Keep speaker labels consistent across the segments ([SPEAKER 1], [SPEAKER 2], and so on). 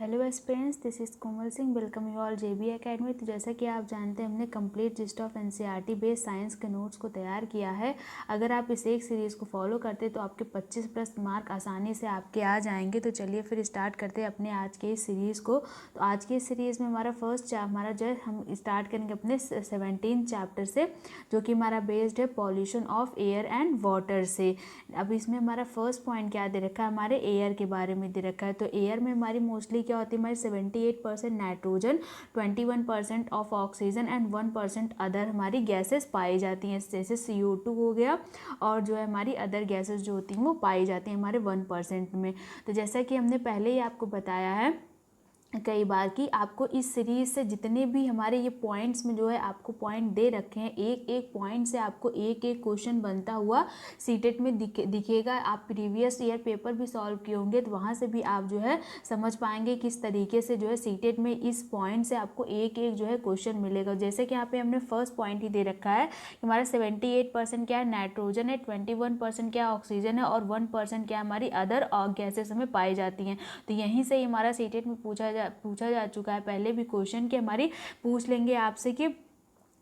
[SPEAKER 1] Hello aspirants, this is Komal Singh. Welcome you all JB academy. तो जैसा कि आप जानते हैं, हमने complete gist of NCERT based science के नोट्स को तैयार किया है। अगर आप इस एक सीरीज़ को फॉलो करते तो आपके 25+ मार्क आसानी से आपके आ जाएंगे। तो चलिए फिर स्टार्ट करते हैं अपने आज के इस सीरीज़ को। तो आज की इस सीरीज़ में हमारा जो है हम स्टार्ट करेंगे अपने 17 चैप्टर से, जो कि हमारा बेस्ड है pollution of air and water से। अब इसमें हमारा फर्स्ट पॉइंट क्या दे रखा है, हमारे एयर के बारे में दे रखा है। तो एयर में हमारी मोस्टली क्या होती है, हमारी 78% nitrogen, 21% of oxygen and 1% other हमारी गैसेस पाई जाती हैं, जैसे CO2 हो गया, और जो है हमारी अदर गैसेस जो होती हैं वो पाई जाती हैं हमारे 1% में। तो जैसा कि हमने पहले ही आपको बताया है कई बार कि आपको इस सीरीज़ से जितने भी हमारे ये पॉइंट्स में जो है आपको पॉइंट दे रखे हैं, एक एक पॉइंट से आपको एक एक क्वेश्चन बनता हुआ सीटेट में दिखेगा। आप प्रीवियस ईयर पेपर भी सॉल्व किए होंगे, तो वहाँ से भी आप जो है समझ पाएंगे किस तरीके से जो है सीटेट में इस पॉइंट से आपको एक एक जो है क्वेश्चन मिलेगा। जैसे कि यहाँ पे हमने फर्स्ट पॉइंट ही दे रखा है कि हमारा 78% क्या है, नाइट्रोजन है, 21% क्या ऑक्सीजन है, और 1% क्या हमारी अदर गैसेस हमें पाई जाती हैं। तो यहीं से ही हमारा सीटेट में पूछा जा चुका है पहले भी क्वेश्चन कि हमारी पूछ लेंगे आपसे कि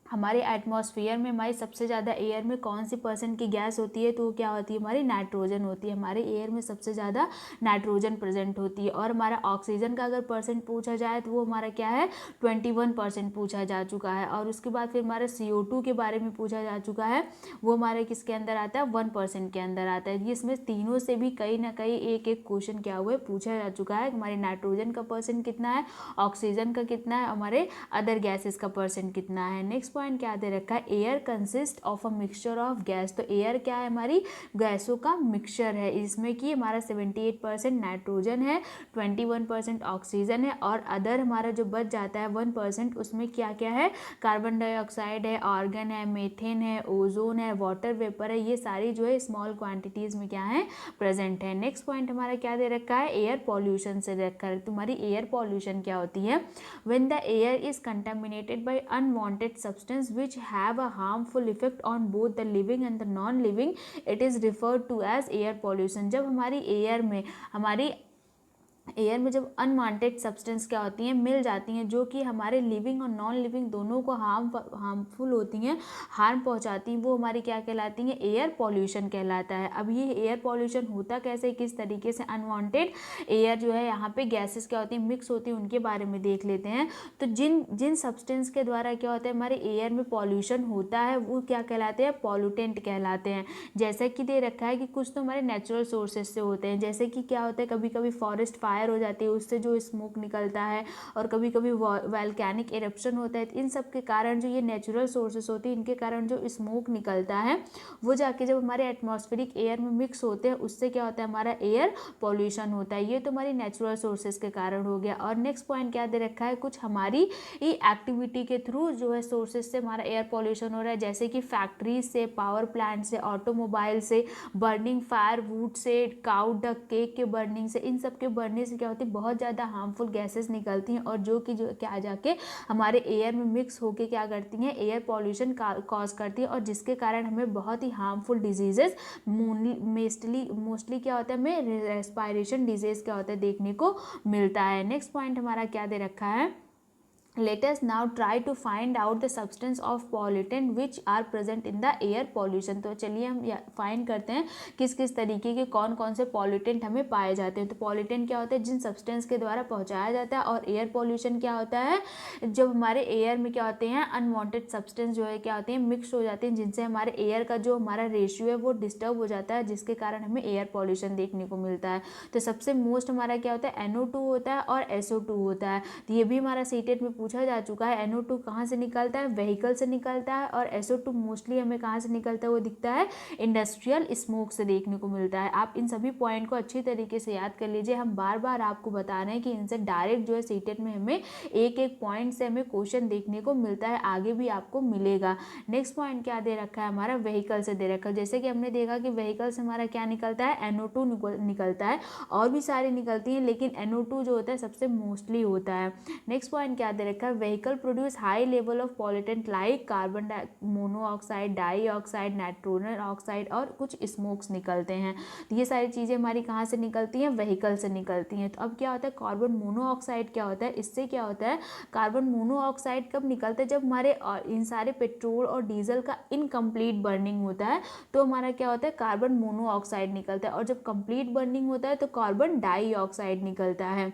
[SPEAKER 1] हमारे एटमॉस्फेयर में हमारी सबसे ज़्यादा एयर में कौन सी % की गैस होती है, तो वो क्या होती है, हमारी नाइट्रोजन होती है। हमारे एयर में सबसे ज़्यादा नाइट्रोजन प्रेजेंट होती है। और हमारा ऑक्सीजन का अगर % पूछा जाए तो वो हमारा क्या है, 21% पूछा जा चुका है। और उसके बाद फिर हमारा CO2 के बारे में पूछा जा चुका है, वो हमारे किसके अंदर आता है, 1% के अंदर आता है। इसमें तीनों से भी कहीं ना कहीं एक एक क्वेश्चन क्या हुआ है, पूछा जा चुका है। हमारे नाइट्रोजन का % कितना है, ऑक्सीजन का कितना है, हमारे अदर गैसेस का % कितना है। नेक्स्ट पॉइंट क्या दे रखा है, air consist of a mixture of gas. तो एयर क्या है, हमारी गैसों का मिक्सचर है। इसमें कि हमारा 78% नाइट्रोजन है, 21% ऑक्सीजन है, और अदर हमारा जो बच जाता है 1%, उसमें क्या क्या है, कार्बन डाइऑक्साइड है, आर्गन है, मीथेन है, ओजोन है, वाटर वेपर है। ये सारी जो है स्मॉल क्वांटिटीज में क्या है, प्रेजेंट है। नेक्स्ट पॉइंट हमारा क्या दे रखा है, एयर पॉल्यूशन से रखा है। तुम्हारी एयर पॉल्यूशन क्या होती है, when the air is contaminated by unwanted substance which have a harmful effect on both the living and the non-living, it is referred to as air pollution। जब हमारी air में जब अनवांटेड सब्सटेंस क्या होती हैं, मिल जाती हैं, जो कि हमारे लिविंग और नॉन लिविंग दोनों को हार्मफुल होती हैं, हार्म पहुंचाती हैं, वो हमारी क्या कहलाती हैं, एयर पॉल्यूशन कहलाता है। अब ये एयर पॉल्यूशन होता कैसे, किस तरीके से अनवांटेड एयर जो है यहाँ पे गैसेस क्या होती हैं, मिक्स होती हैं, उनके बारे में देख लेते हैं। तो जिन सब्सटेंस के द्वारा क्या होता है, हमारे एयर में पॉल्यूशन होता है, वो क्या कहलाते हैं, पॉल्यूटेंट कहलाते हैं। जैसे कि दे रखा है कि कुछ तो हमारे नेचुरल सोर्सेज से होते हैं, जैसे कि क्या होता है, कभी कभी फॉरेस्ट फायर हो जाती है, उससे जो स्मोक निकलता है, और कभी कभी वॉल्केनिक इरप्शन होता है। इन सब के कारण जो ये नेचुरल सोर्सेस होती है, इनके कारण जो स्मोक निकलता है, वो जाके जब हमारे एटमॉस्फेरिक एयर में मिक्स होते हैं, उससे क्या होता है, हमारा एयर पॉल्यूशन होता है। ये तो हमारी नेचुरल सोर्सेज के कारण हो गया। और नेक्स्ट पॉइंट क्या दे रखा है, कुछ हमारी एक्टिविटी के थ्रू जो है सोर्सेज से हमारा एयर पॉल्यूशन हो रहा है, जैसे कि फैक्ट्रीज से, पावर प्लांट से, ऑटोमोबाइल से, burning fire would say, cow duck cake के बर्निंग से, इन सब के बर्निंग से क्या होती है, बहुत ज़्यादा हार्मफुल गैसेस निकलती हैं, और जो क्या जाके हमारे एयर में मिक्स होके क्या करती हैं, एयर पॉल्यूशन कॉज करती है, और जिसके कारण हमें बहुत ही हार्मफुल डिजीजेस मोस्टली क्या होता है, हमें रेस्पिरेशन डिजीज क्या होता है देखने को मिलता है। नेक्स्ट पॉइंट हमारा क्या दे रखा है, let us now try to find out the substance of pollutant which are present in the air pollution। तो चलिए हम फाइंड करते हैं किस किस तरीके के कौन कौन से पॉल्यूटेंट हमें पाए जाते हैं। तो पॉल्यूटेंट क्या होता है, जिन सब्सटेंस के द्वारा पहुंचाया जाता है। और एयर पॉल्यूशन क्या होता है, जब हमारे एयर में क्या होते हैं, अनवांटेड सब्सटेंस जो है क्या होते हैं, मिक्स हो जाते हैं, जिनसे हमारे एयर का जो हमारा रेशियो है वो डिस्टर्ब हो जाता है, जिसके कारण हमें एयर पॉल्यूशन देखने को मिलता है। तो सबसे मोस्ट हमारा क्या होता है, NO2 होता है और SO2 होता है। तो ये भी हमारा सीटेट में पूछा जा चुका है। NO2 कहाँ से निकलता है, व्हीकल से निकलता है, और SO2 मोस्टली हमें कहाँ से निकलता है, वो दिखता है इंडस्ट्रियल स्मोक से देखने को मिलता है। आप इन सभी पॉइंट को अच्छी तरीके से याद कर लीजिए। हम बार बार आपको बता रहे हैं कि इनसे डायरेक्ट जो है सीटेट में हमें एक एक पॉइंट से हमें क्वेश्चन देखने को मिलता है, आगे भी आपको मिलेगा। नेक्स्ट पॉइंट क्या दे रखा है, हमारा व्हीकल से दे रखा है। जैसे कि हमने देखा कि व्हीकल से हमारा क्या निकलता है, NO2 निकलता है, और भी सारी निकलती हैं, लेकिन NO2 जो होता है सबसे मोस्टली होता है। नेक्स्ट पॉइंट क्या दे रखा है, vehicle produce high level of pollutant like carbon monoxide, dioxide, nitrogen oxide और कुछ स्मोक्स निकलते हैं। तो ये सारी चीज़ें हमारी कहाँ से निकलती हैं, व्हीकल से निकलती हैं। तो अब क्या होता है, कार्बन मोनोऑक्साइड क्या होता है, इससे क्या होता है, कार्बन मोनोऑक्साइड कब निकलता है, जब हमारे इन सारे पेट्रोल और डीजल का इनकम्प्लीट बर्निंग होता है तो हमारा क्या होता है, कार्बन मोनोऑक्साइड निकलता है। और जब कंप्लीट बर्निंग होता है तो कार्बन डाइऑक्साइड निकलता है।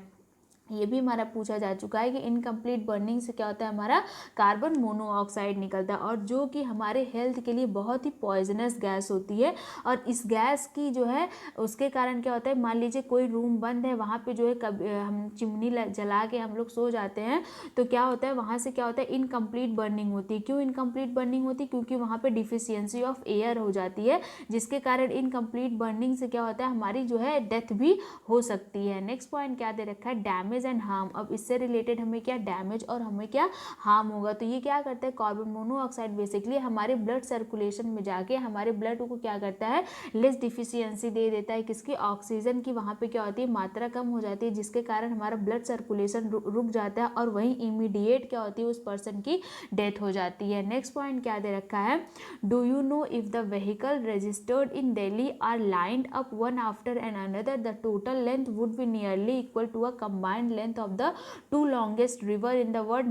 [SPEAKER 1] ये भी हमारा पूछा जा चुका है कि इनकम्प्लीट बर्निंग से क्या होता है, हमारा कार्बन मोनोऑक्साइड निकलता है, और जो कि हमारे हेल्थ के लिए बहुत ही पॉइजनस गैस होती है। और इस गैस की जो है उसके कारण क्या होता है, मान लीजिए कोई रूम बंद है, वहाँ पे जो है कभी हम चिमनी जला के हम लोग सो जाते हैं, तो क्या होता है, वहाँ से क्या होता है, इनकम्प्लीट बर्निंग होती है। क्यों इनकम्प्लीट बर्निंग होती है, क्योंकि वहाँ पे डिफिशियंसी ऑफ एयर हो जाती है, जिसके कारण इनकम्प्लीट बर्निंग से क्या होता है, हमारी जो है डेथ भी हो सकती है। नेक्स्ट पॉइंट क्या दे रखा है, डैमेज एंड हार्म। अब इससे रिलेटेड हमें क्या डैमेज और हमें क्या हार्म होगा। तो ये क्या करता है, कार्बन मोनोऑक्साइड बेसिकली हमारे ब्लड सर्कुलेशन में जाके हमारे ब्लड को क्या करता है, लेस डिफिशियंसी दे देता है, किसकी, ऑक्सीजन की। वहाँ पे क्या होती है, मात्रा कम हो जाती है, जिसके कारण हमारा ब्लड सर्कुलेशन रुक जाता है और वहीं इमीडिएट क्या होती है, उस पर्सन की डेथ हो जाती है। नेक्स्ट पॉइंट क्या दे रखा है, do you know if the vehicle registered in Delhi are lined up one after an another the total length would be nearly equal to a combined length of the two longest river in the world,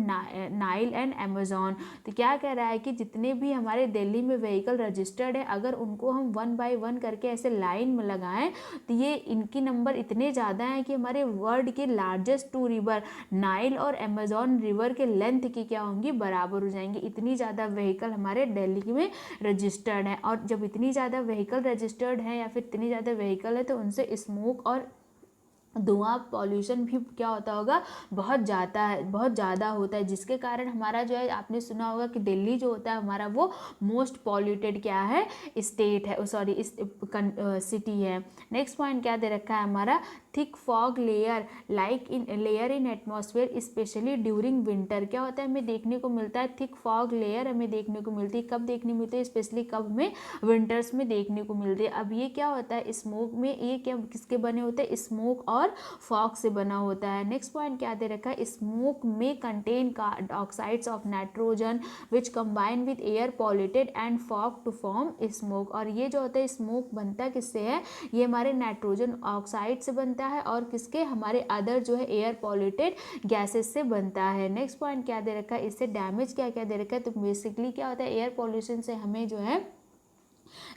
[SPEAKER 1] Nile and Amazon. तो क्या कह रहा है कि जितने भी हमारे दिल्ली में व्हीकल रजिस्टर्ड है, अगर उनको हम 1 बाय 1 करके ऐसे लाइन में लगाएं तो ये इनकी नंबर इतने ज़्यादा हैं कि हमारे वर्ल्ड के लार्जेस्ट 2 रिवर नाइल और अमेजॉन रिवर के लेंथ की क्या होंगी, बराबर हो जाएंगी। इतनी ज़्यादा व्हीकल हमारे दिल्ली में रजिस्टर्ड है। और जब इतनी ज़्यादा व्हीकल रजिस्टर्ड है या फिर इतनी ज़्यादा व्हीकल है, तो उनसे स्मोक और धुआं पॉल्यूशन भी क्या होता होगा, बहुत ज़्यादा होता है, जिसके कारण हमारा जो है, आपने सुना होगा कि दिल्ली जो होता है हमारा वो मोस्ट पॉल्यूटेड क्या है, स्टेट है, सॉरी इस सिटी है। नेक्स्ट पॉइंट क्या दे रखा है हमारा, thick fog layer in atmosphere specially during winter. क्या होता है, हमें देखने को मिलता है थिक फॉग लेयर, हमें देखने को मिलती है, कब देखने मिलती है, स्पेशली कब में, विंटर्स में देखने को मिलती है। अब ये क्या होता है, स्मोक में, ये क्या किसके बने होते हैं, स्मोक और फॉग से बना होता है। नेक्स्ट पॉइंट क्या दे रखा है, स्मोक में contain oxides of nitrogen which combine with air polluted and fog to form smoke. और ये जो होता है स्मोक बनता किससे है, ये हमारे नाइट्रोजन ऑक्साइड से बनता है और किसके, हमारे अदर जो है एयर पॉल्यूटेड गैसेस से बनता है। नेक्स्ट पॉइंट क्या दे रखा है, इससे डैमेज क्या क्या दे रखा है, तो बेसिकली क्या होता है, एयर पॉल्यूशन से हमें जो है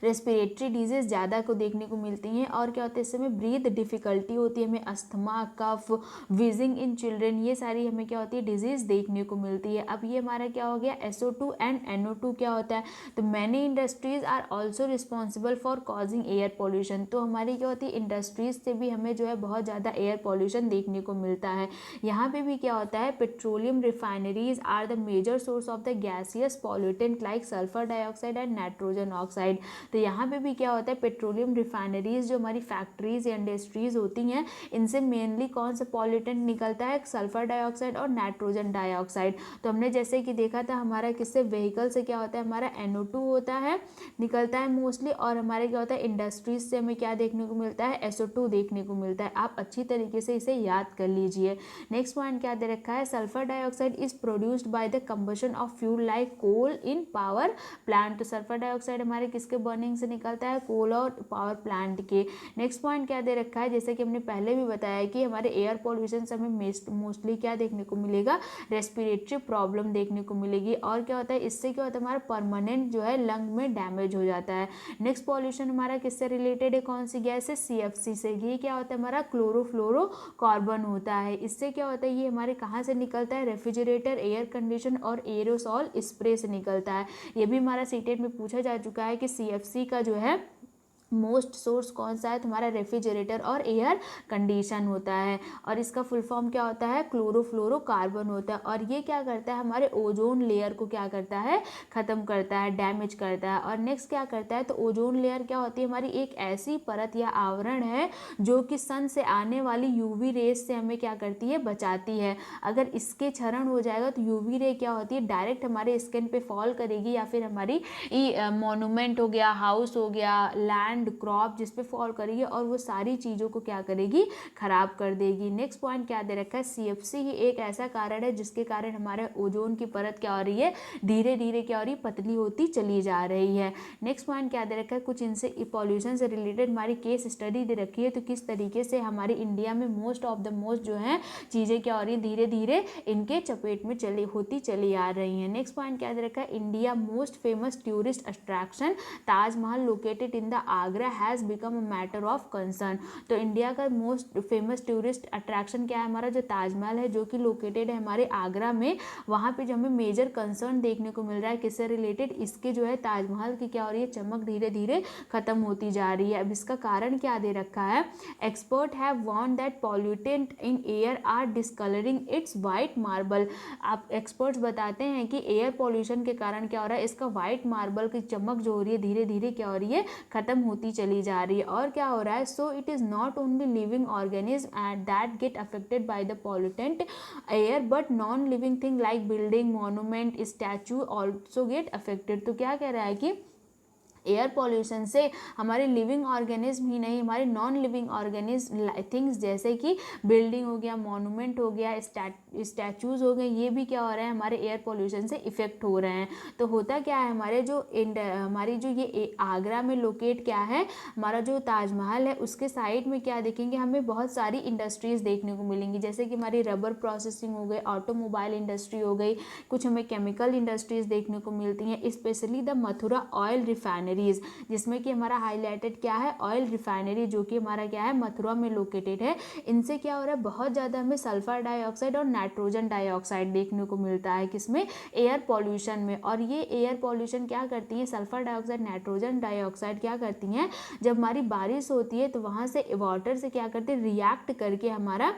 [SPEAKER 1] रेस्पिरेटरी डिजीज ज़्यादा को देखने को मिलती हैं। और क्या होता है, इस समय ब्रीथ डिफिकल्टी होती है, हमें asthma, cough, wheezing in children, ये सारी हमें क्या होती है, डिजीज देखने को मिलती है। अब ये हमारा क्या हो गया, SO2 एंड NO2 क्या होता है, तो many industries are also responsible for causing air pollution. तो हमारी क्या होती है, इंडस्ट्रीज से भी हमें जो है बहुत ज़्यादा एयर पॉल्यूशन देखने को मिलता है। यहाँ पे भी क्या होता है, petroleum refineries are the major source of the gaseous pollutant like sulphur dioxide and nitrogen oxide. तो यहाँ पे भी क्या होता है, पेट्रोलियम रिफाइनरीज जो हमारी फैक्ट्रीज या इंडस्ट्रीज होती हैं, इनसे मेनली कौन सा पॉल्यूटेंट निकलता है, सल्फर डाइऑक्साइड और नाइट्रोजन डाइऑक्साइड। तो हमने जैसे कि देखा था, हमारा किससे, व्हीकल से क्या होता है, हमारा NO2 होता है, निकलता है मोस्टली, और हमारे क्या होता है, इंडस्ट्रीज से हमें क्या देखने को मिलता है, SO2 देखने को मिलता है। आप अच्छी तरीके से इसे याद कर लीजिए। नेक्स्ट पॉइंट क्या दे रखा है, sulphur dioxide is produced by the combustion of fuel like coal in power plant. तो सल्फर डाइऑक्साइड हमारे किसके बर्निंग से निकलता है, कोल और पावर प्लांट के। नेक्स्ट पॉइंट क्या दे रखा है, जैसे कि हमने पहले भी बताया कि हमारे एयर पॉल्यूशन से हमें मोस्टली क्या देखने को मिलेगा, रेस्पिरेटरी प्रॉब्लम देखने को मिलेगी। और क्या होता है, इससे क्या होता है, हमारा परमानेंट जो है लंग में डैमेज हो जाता है। नेक्स्ट पॉल्यूशन हमारा किससे रिलेटेड है, कौन सी गैस है, CFC से। ये क्या होता है, हमारा क्लोरोफ्लोरोकार्बन होता है। इससे क्या होता है, ये हमारे कहाँ से निकलता है, रेफ्रिजरेटर, एयर कंडीशन और एरोसॉल स्प्रे से निकलता है। ये भी हमारा सीटेट में पूछा जा चुका है कि CFC का जो है मोस्ट सोर्स कौन सा है, तुम्हारा रेफ्रिजरेटर और एयर कंडीशन होता है। और इसका फुल फॉर्म क्या होता है, क्लोरोफ्लोरोकार्बन होता है। और ये क्या करता है, हमारे ओजोन लेयर को क्या करता है, ख़त्म करता है, डैमेज करता है। और नेक्स्ट क्या करता है, तो ओजोन लेयर क्या होती है, हमारी एक ऐसी परत या आवरण है जो कि सन से आने वाली UV रेस से हमें क्या करती है, बचाती है। अगर इसके क्षरण हो जाएगा तो UV रे क्या होती है, डायरेक्ट हमारे स्किन पे फॉल करेगी, या फिर हमारी मोन्यूमेंट हो गया, हाउस हो गया, लैंड लैंड, क्रॉप जिस पे फॉल करेगी और वो सारी चीज़ों को क्या करेगी, खराब कर देगी। नेक्स्ट पॉइंट क्या दे रखा है, CFC ही एक ऐसा कारण है जिसके कारण हमारे ओजोन की परत क्या हो रही है, धीरे धीरे क्या हो रही है, पतली होती चली जा रही है। नेक्स्ट पॉइंट क्या दे रखा है, कुछ इनसे पॉल्यूशन से रिलेटेड हमारी केस स्टडी दे रखी है, तो किस तरीके से हमारे इंडिया में मोस्ट ऑफ द मोस्ट जो है चीज़ें क्या हो रही है, धीरे धीरे इनके चपेट में होती चली आ रही हैं। नेक्स्ट पॉइंट क्या दे रखा है, India most famous tourist attraction Taj Mahal located in the Agra has become a matter of concern. तो इंडिया का मोस्ट फेमस टूरिस्ट अट्रैक्शन क्या है, हमारा जो ताजमहल है जो कि लोकेटेड है हमारे आगरा में, वहाँ पे जो हमें मेजर कंसर्न देखने को मिल रहा है किससे रिलेटेड, इसके जो है ताजमहल की क्या हो रही है, चमक धीरे धीरे खत्म होती जा रही है। अब इसका कारण क्या दे रखा है, expert have warn that pollutant in air are discolouring its white marble. आप एक्सपर्ट्स बताते हैं कि एयर पॉल्यूशन के कारण क्या हो रहा है, इसका वाइट मार्बल की चमक जो हो रही है धीरे धीरे क्या हो रही है, खत्म होती चली जा रही है। और क्या हो रहा है, so it is not only living organism and that get affected by the pollutant air but non living thing like building, monument, statue also get affected. तो क्या कह रहा है कि एयर पॉल्यूशन से हमारे लिविंग ऑर्गेनिज्म ही नहीं, हमारे नॉन लिविंग ऑर्गेनिज्म थिंग्स जैसे कि बिल्डिंग हो गया, मॉन्यूमेंट हो गया, स्टैचूज़ हो गए, ये भी क्या हो रहे हैं, हमारे एयर पॉल्यूशन से इफ़ेक्ट हो रहे हैं। तो होता क्या है, हमारी जो ये आगरा में लोकेट क्या है, हमारा जो ताजमहल है उसके साइड में क्या देखेंगे, हमें बहुत सारी इंडस्ट्रीज़ देखने को मिलेंगी, जैसे कि हमारी रबर प्रोसेसिंग हो गई, ऑटोमोबाइल इंडस्ट्री हो गई, कुछ हमें केमिकल इंडस्ट्रीज़ देखने को मिलती हैं, specially the Mathura oil refineries, जिसमें कि हमारा हाईलाइटेड क्या है, ऑयल रिफाइनरी जो कि हमारा क्या है, मथुरा में लोकेटेड है। इनसे क्या हो रहा है, बहुत ज़्यादा हमें सल्फर डाइऑक्साइड और नाइट्रोजन डाइऑक्साइड देखने को मिलता है, किसमें, एयर पॉल्यूशन में। और ये एयर पॉल्यूशन क्या करती है, सल्फर डाइऑक्साइड, नाइट्रोजन डाइऑक्साइड क्या करती हैं, जब हमारी बारिश होती है तो वहाँ से वाटर से क्या करते हैं, रिएक्ट करके हमारा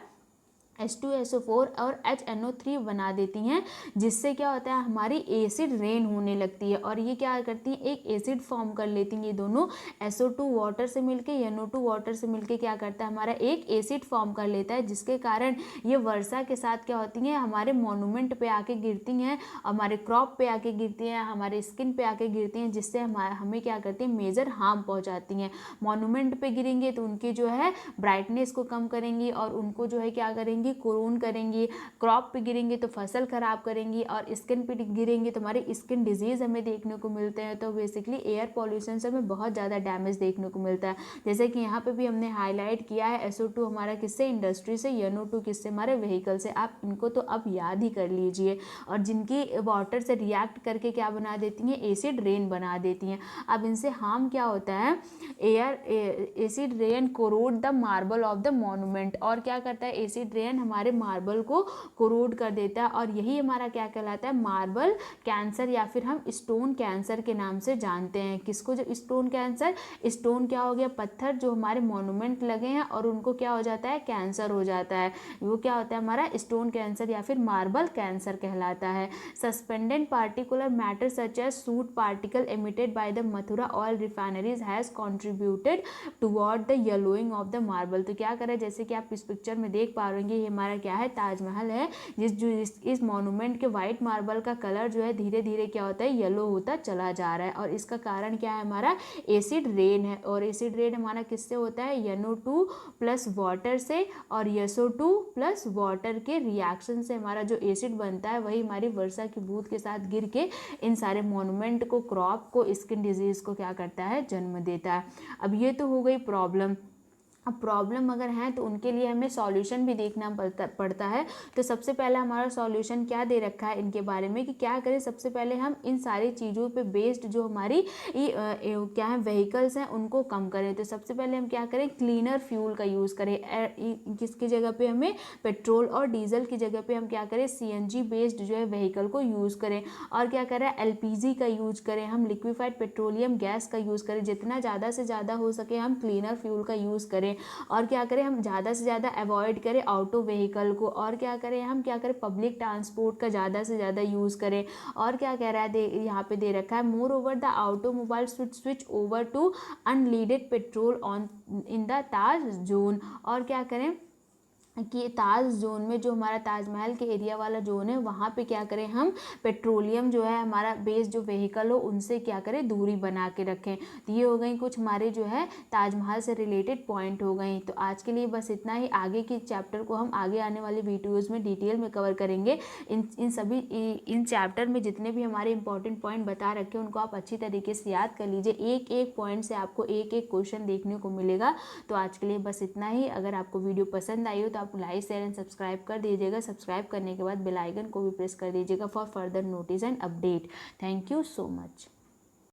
[SPEAKER 1] H2SO4 और HNO3 बना देती हैं, जिससे क्या होता है, हमारी एसिड रेन होने लगती है। और ये क्या करती हैं, एक एसिड फॉर्म कर लेती हैं, ये दोनों SO2 वाटर से मिलके, NO2 वाटर से मिलके क्या करता है, हमारा एक एसिड फॉर्म कर लेता है, जिसके कारण ये वर्षा के साथ क्या होती हैं, हमारे मॉन्यूमेंट पे आके गिरती हैं, हमारे क्रॉप पे आके गिरती हैं, हमारे स्किन पे आके गिरती हैं, जिससे हमें क्या करती हैं, मेजर हार्म पहुँचाती हैं। मॉन्यूमेंट पे गिरेंगे तो उनकी जो है ब्राइटनेस को कम करेंगी और उनको जो है क्या करेंगी, कोरोन करेंगी, क्रॉप पे गिरेंगे तो फसल खराब करेंगी, और स्किन पे गिरेंगे तो हमारे स्किन डिजीज़ हमें देखने को मिलते हैं। तो बेसिकली एयर पॉल्यूशन से हमें बहुत ज़्यादा डैमेज देखने को मिलता है। जैसे कि यहाँ पे भी हमने हाईलाइट किया है, SO2 हमारा किससे, इंडस्ट्री से, NO2 किससे, हमारे व्हीकल से। आप इनको तो अब याद ही कर लीजिए, और जिनकी वाटर से रिएक्ट करके क्या बना देती हैं, एसिड रेन बना देती हैं। अब इनसे हार्म क्या होता है, acid rain corrode the marble of the monument. और क्या करता है, एसिड रेन हमारे मार्बल को कोरोड कर देता है, और यही हमारा क्या कहलाता है, मार्बल कैंसर, या फिर हम स्टोन कैंसर के नाम से जानते हैं। किसको, जो स्टोन कैंसर, स्टोन क्या हो गया, पत्थर जो हमारे मॉन्यूमेंट लगे हैं और उनको क्या हो जाता है, कैंसर हो जाता है, वो क्या होता है, हमारा स्टोन कैंसर या फिर मार्बल कैंसर कहलाता है। Suspended particular matter such as soot particle emitted by the Mathura oil refineries has contributed toward the yellowing of the marble. तो क्या करें, जैसे कि आप इस पिक्चर में देख पा रहे होंगे, ये हमारा क्या है, ताजमहल है, इस मॉन्यूमेंट के वाइट मार्बल का कलर जो है धीरे धीरे क्या होता है, येलो होता चला जा रहा है। और इसका कारण क्या है, हमारा एसिड रेन है। और एसिड रेन हमारा किससे होता है, NO2 प्लस वाटर से, और SO2 प्लस वाटर के रिएक्शन से हमारा जो एसिड बनता है, वही हमारी वर्षा की बूंद के साथ गिर के इन सारे मॉन्यूमेंट को, क्रॉप को, स्किन डिजीज़ को क्या करता है, जन्म देता है। अब ये तो हो गई प्रॉब्लम। अब प्रॉब्लम अगर हैं तो उनके लिए हमें सॉल्यूशन भी देखना पड़ता है। तो सबसे पहला हमारा सॉल्यूशन क्या दे रखा है इनके बारे में, कि क्या करें, सबसे पहले हम इन सारी चीज़ों पे बेस्ड जो हमारी क्या है, व्हीकल्स हैं, उनको कम करें। तो सबसे पहले हम क्या करें, क्लीनर फ्यूल का यूज़ करें। किसकी जगह पे, हमें पेट्रोल और डीजल की जगह पे हम क्या करें, CNG बेस्ड जो है व्हीकल को यूज़ करें। और क्या करें, LPG का यूज़ करें, हम लिक्विफाइड पेट्रोलियम गैस का यूज़ करें। जितना ज़्यादा से ज़्यादा हो सके हम क्लीनर फ्यूल का यूज़ करें। और क्या करें, हम ज़्यादा से ज़्यादा अवॉइड करें ऑटो व्हीकल को। और क्या करें, हम क्या करें, पब्लिक ट्रांसपोर्ट का ज़्यादा से ज़्यादा यूज़ करें। और क्या कह रहा है, यहाँ पे दे रखा है, moreover the automobile should switch over to unleaded petrol on in the Taj zone. और क्या करें, कि ताज जोन में, जो हमारा ताजमहल के एरिया वाला जोन है, वहाँ पे क्या करें हम, पेट्रोलियम जो है हमारा बेस जो व्हीकल हो उनसे क्या करें, दूरी बना के रखें। तो ये हो गई कुछ हमारे जो है ताजमहल से रिलेटेड पॉइंट हो गई। तो आज के लिए बस इतना ही। आगे की चैप्टर को हम आगे आने वाले वीडियोज़ में डिटेल में कवर करेंगे। इन चैप्टर में जितने भी हमारे इंपॉर्टेंट पॉइंट बता रखे हैं उनको आप अच्छी तरीके से याद कर लीजिए। एक एक पॉइंट से आपको एक एक क्वेश्चन देखने को मिलेगा। तो आज के लिए बस इतना ही। अगर आपको वीडियो पसंद आई हो तो आप लाइक शेयर एंड सब्सक्राइब कर दीजिएगा। सब्सक्राइब करने के बाद बेल आइकन को भी प्रेस कर दीजिएगा for further notice and update. Thank you so much.